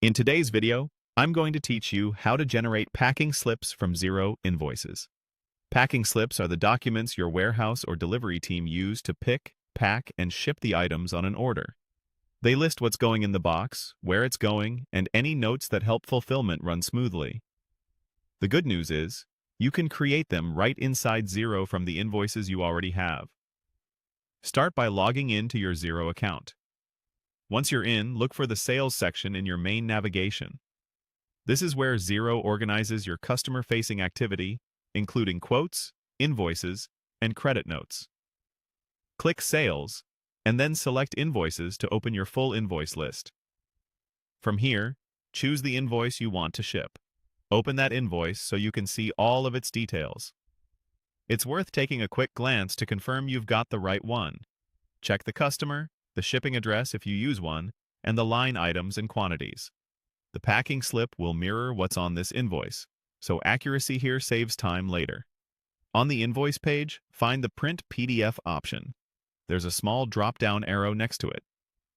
In today's video, I'm going to teach you how to generate packing slips from Xero Invoices. Packing slips are the documents your warehouse or delivery team use to pick, pack, and ship the items on an order. They list what's going in the box, where it's going, and any notes that help fulfillment run smoothly. The good news is, you can create them right inside Xero from the invoices you already have. Start by logging in to your Xero account. Once you're in, look for the Sales section in your main navigation. This is where Xero organizes your customer-facing activity, including quotes, invoices, and credit notes. Click Sales, and then select Invoices to open your full invoice list. From here, choose the invoice you want to ship. Open that invoice so you can see all of its details. It's worth taking a quick glance to confirm you've got the right one. Check the customer, the shipping address if you use one, and the line items and quantities. The packing slip will mirror what's on this invoice, so accuracy here saves time later. On the invoice page, find the Print PDF option. There's a small drop-down arrow next to it.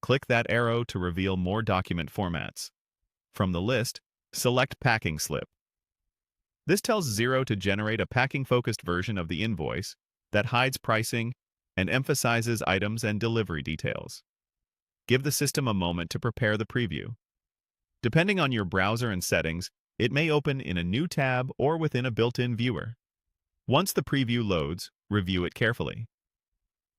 Click that arrow to reveal more document formats. From the list, select Packing Slip. This tells Xero to generate a packing-focused version of the invoice that hides pricing and emphasizes items and delivery details. Give the system a moment to prepare the preview. Depending on your browser and settings, it may open in a new tab or within a built-in viewer. Once the preview loads, review it carefully.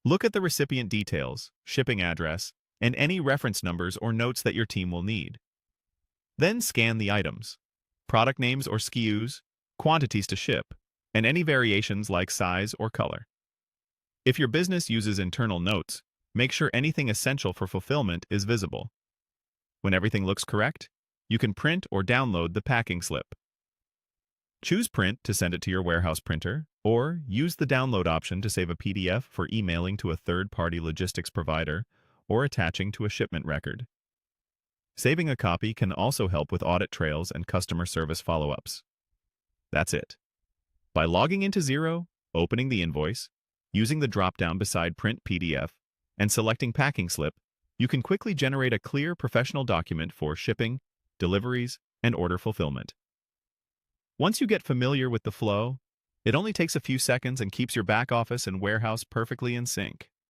Look at the recipient details, shipping address, and any reference numbers or notes that your team will need. Then scan the items, product names or SKUs, quantities to ship, and any variations like size or color. If your business uses internal notes, make sure anything essential for fulfillment is visible. When everything looks correct, you can print or download the packing slip. Choose Print to send it to your warehouse printer, or use the download option to save a PDF for emailing to a third-party logistics provider or attaching to a shipment record. Saving a copy can also help with audit trails and customer service follow-ups. That's it. By logging into Xero, opening the invoice, using the drop-down beside Print PDF, and selecting Packing Slip, you can quickly generate a clear professional document for shipping, deliveries, and order fulfillment. Once you get familiar with the flow, it only takes a few seconds and keeps your back office and warehouse perfectly in sync.